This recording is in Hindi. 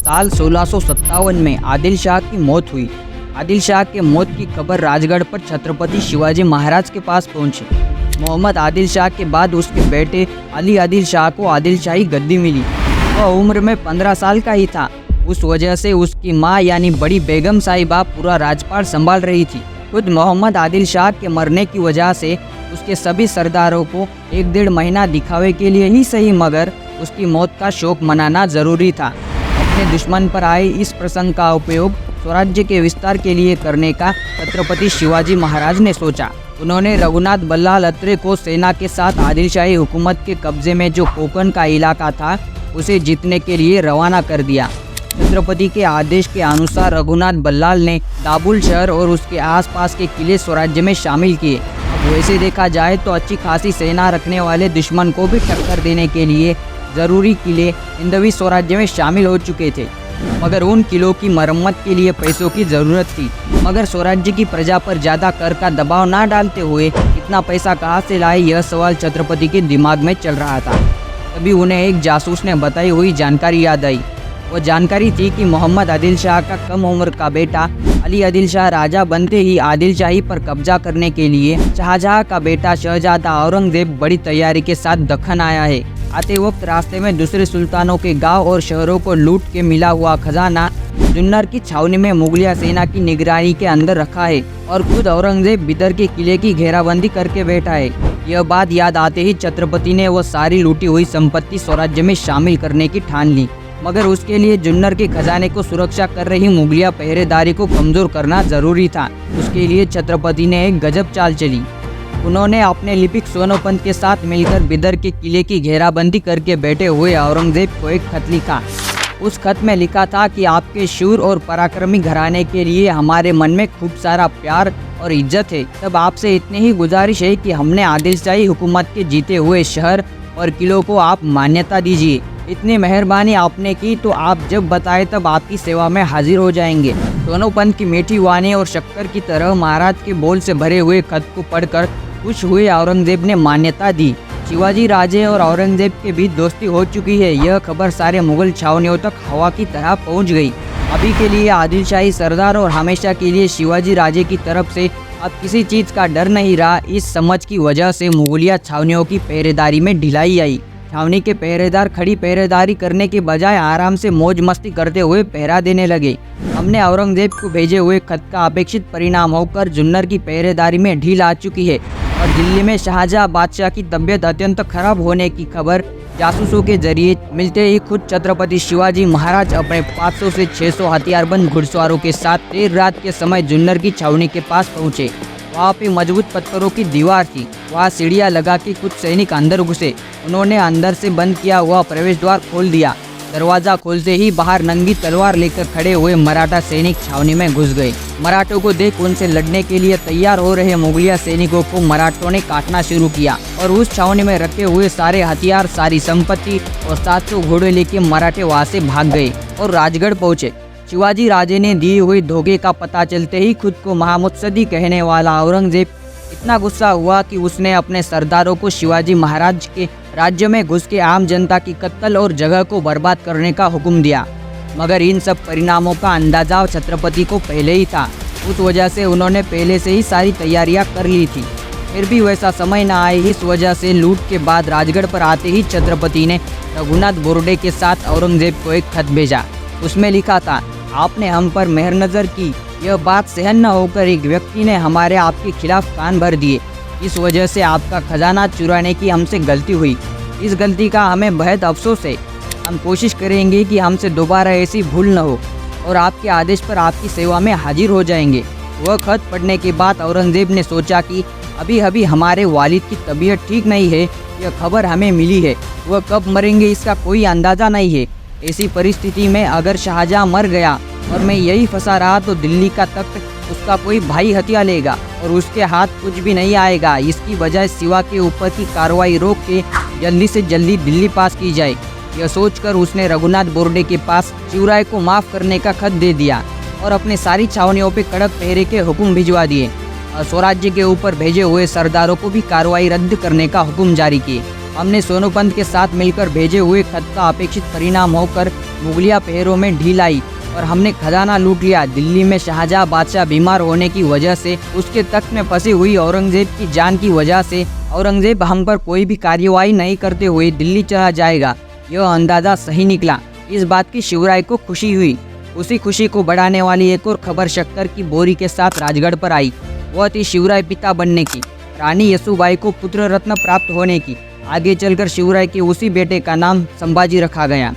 साल 1657 में आदिल शाह की मौत हुई। आदिल शाह के मौत की खबर राजगढ़ पर छत्रपति शिवाजी महाराज के पास पहुंची। मोहम्मद आदिल शाह के बाद उसके बेटे अली आदिल शाह को आदिल शाही गद्दी मिली। वह उम्र में 15 साल का ही था। उस वजह से उसकी मां यानी बड़ी बेगम साहिबा पूरा राजपाट संभाल रही थी। खुद मोहम्मद आदिल शाह के मरने की वजह से उसके सभी सरदारों को 1-1.5 महीना दिखावे के लिए ही सही मगर उसकी मौत का शोक मनाना जरूरी था। अपने दुश्मन पर आए इस प्रसंग का उपयोग स्वराज्य के विस्तार के लिए करने का छत्रपति शिवाजी महाराज ने सोचा। उन्होंने रघुनाथ बल्लाल अत्रे को सेना के साथ आदिल शाही हुकूमत के कब्जे में जो कोंकण का इलाका था उसे जीतने के लिए रवाना कर दिया। छत्रपति के आदेश के अनुसार रघुनाथ बल्लाल ने दाबुल शहर और उसके आसपास के किले स्वराज्य में शामिल किए। अब वैसे देखा जाए तो अच्छी खासी सेना रखने वाले दुश्मन को भी टक्कर देने के लिए ज़रूरी किले हिंदवी स्वराज्य में शामिल हो चुके थे, मगर उन किलों की मरम्मत के लिए पैसों की ज़रूरत थी। मगर स्वराज्य की प्रजा पर ज़्यादा कर का दबाव ना डालते हुए इतना पैसा कहाँ से लाए, यह सवाल छत्रपति के दिमाग में चल रहा था। तभी उन्हें एक जासूस ने बताई हुई जानकारी याद आई। वो जानकारी थी कि मोहम्मद आदिल शाह का कम उम्र का बेटा अली आदिल शाह राजा बनते ही आदिल शाही पर कब्जा करने के लिए शाहजहां का बेटा शहजादा औरंगजेब बड़ी तैयारी के साथ दक्कन आया है। आते वक्त रास्ते में दूसरे सुल्तानों के गांव और शहरों को लूट के मिला हुआ खजाना जुन्नर की छावनी में मुगलिया सेना की निगरानी के अंदर रखा है और खुद औरंगजेब बिदर के किले की घेराबंदी करके बैठा है। यह बात याद आते ही छत्रपति ने वो सारी लूटी हुई संपत्ति स्वराज्य में शामिल करने की ठान ली, मगर उसके लिए जुन्नर के खजाने को सुरक्षा कर रही मुगलिया पहरेदारी को कमजोर करना जरूरी था। उसके लिए छत्रपति ने एक गजब चाल चली। उन्होंने अपने लिपिक सोनोपंत के साथ मिलकर बिदर के किले की घेराबंदी करके बैठे हुए औरंगजेब को एक खत लिखा। उस खत में लिखा था कि आपके शूर और पराक्रमी घराने के लिए हमारे मन में खूब सारा प्यार और इज्जत है। तब आपसे इतनी ही गुजारिश है कि हमने आदिल शाही हुकूमत के जीते हुए शहर और किलों को आप मान्यता दीजिए। इतनी मेहरबानी आपने की तो आप जब बताए तब आपकी सेवा में हाजिर हो जाएंगे। सोनोपंत की मीठी वाणी और शक्कर की तरह महाराज के बोल से भरे हुए खत को पढ़कर खुश हुए औरंगजेब ने मान्यता दी। शिवाजी राजे और औरंगजेब के बीच दोस्ती हो चुकी है। यह खबर सारे मुगल छावनियों तक हवा की तरह पहुंच गई। अभी के लिए आदिल शाही सरदार और हमेशा के लिए शिवाजी राजे की तरफ से अब किसी चीज़ का डर नहीं रहा। इस समझ की वजह से मुगलिया छावनियों की पहरेदारी में ढिलाई आई। छावनी के पहरेदार खड़ी पहरेदारी करने के बजाय आराम से मौज मस्ती करते हुए पहरा देने लगे। हमने औरंगजेब को भेजे हुए खत का अपेक्षित परिणाम होकर जुन्नर की पहरेदारी में ढील आ चुकी है और दिल्ली में शाहजहां बादशाह की तबीयत अत्यंत खराब होने की खबर जासूसों के जरिए मिलते ही खुद छत्रपति शिवाजी महाराज अपने 500 से 600 हथियारबंद घुड़सवारों के साथ देर रात के समय जुन्नर की छावनी के पास पहुंचे। वहाँ पे मजबूत पत्थरों की दीवार थी। वहाँ सीढ़ियाँ लगा के कुछ सैनिक अंदर घुसे। उन्होंने अंदर से बंद किया हुआ प्रवेश द्वार खोल दिया। दरवाजा खोलते ही बाहर नंगी तलवार लेकर खड़े हुए मराठा सैनिक छावनी में घुस गए। मराठों को देख उनसे लड़ने के लिए तैयार हो रहे मुगलिया सैनिकों को मराठों ने काटना शुरू किया और उस छावनी में रखे हुए सारे हथियार, सारी संपत्ति और 700 घोड़े लेके मराठे वहाँ से भाग गए और राजगढ़ पहुँचे। शिवाजी राजे ने दी हुई धोखे का पता चलते ही खुद को महामुत्सदी कहने वाला औरंगजेब इतना गुस्सा हुआ कि उसने अपने सरदारों को शिवाजी महाराज के राज्य में घुस के आम जनता की कत्ल और जगह को बर्बाद करने का हुक्म दिया। मगर इन सब परिणामों का अंदाजा छत्रपति को पहले ही था। उस वजह से उन्होंने पहले से ही सारी तैयारियां कर ली थी। फिर भी वैसा समय न आए। इस वजह से लूट के बाद राजगढ़ पर आते ही छत्रपति ने रघुनाथ बोर्डे के साथ औरंगजेब को एक खत भेजा। उसमें लिखा था, आपने हम पर मेहर नज़र की। यह बात सहन न होकर एक व्यक्ति ने हमारे आपके खिलाफ कान भर दिए। इस वजह से आपका खजाना चुराने की हमसे गलती हुई। इस गलती का हमें बेहद अफसोस है। हम कोशिश करेंगे कि हमसे दोबारा ऐसी भूल न हो और आपके आदेश पर आपकी सेवा में हाजिर हो जाएंगे। वह खत पढ़ने के बाद औरंगजेब ने सोचा कि अभी अभी हमारे वालिद की तबीयत ठीक नहीं है। यह खबर हमें मिली है, वह कब मरेंगे इसका कोई अंदाज़ा नहीं है। ऐसी परिस्थिति में अगर शाहजहां मर गया और मैं यही फंसा रहा तो दिल्ली का तख्त उसका कोई भाई हथिया लेगा और उसके हाथ कुछ भी नहीं आएगा। इसकी बजाय सिवा के ऊपर की कार्रवाई रोक के जल्दी से जल्दी दिल्ली पास की जाए। यह सोचकर उसने रघुनाथ बोर्डे के पास शिवराय को माफ़ करने का खत दे दिया और अपने सारी छावनियों पर कड़क पहरे के हुक्म भिजवा दिए और स्वराज्य के ऊपर भेजे हुए सरदारों को भी कार्रवाई रद्द करने का हुक्म जारी किए। हमने सोनोपंत के साथ मिलकर भेजे हुए खत का अपेक्षित परिणाम होकर मुगलिया पहरों में ढील आई और हमने खजाना लूट लिया। दिल्ली में शाहजहां बादशाह बीमार होने की वजह से, उसके तख्त में फंसी हुई औरंगजेब की जान की वजह से औरंगजेब हम पर कोई भी कार्यवाही नहीं करते हुए दिल्ली चला जाएगा। यह अंदाज़ा सही निकला। इस बात की शिवराय को खुशी हुई। उसी खुशी को बढ़ाने वाली एक और खबर शक्कर की बोरी के साथ राजगढ़ पर आई। वह थी शिवराय पिता बनने की, रानी येसुबाई को पुत्र रत्न प्राप्त होने की। आगे चलकर शिवराय के उसी बेटे का नाम संभाजी रखा गया।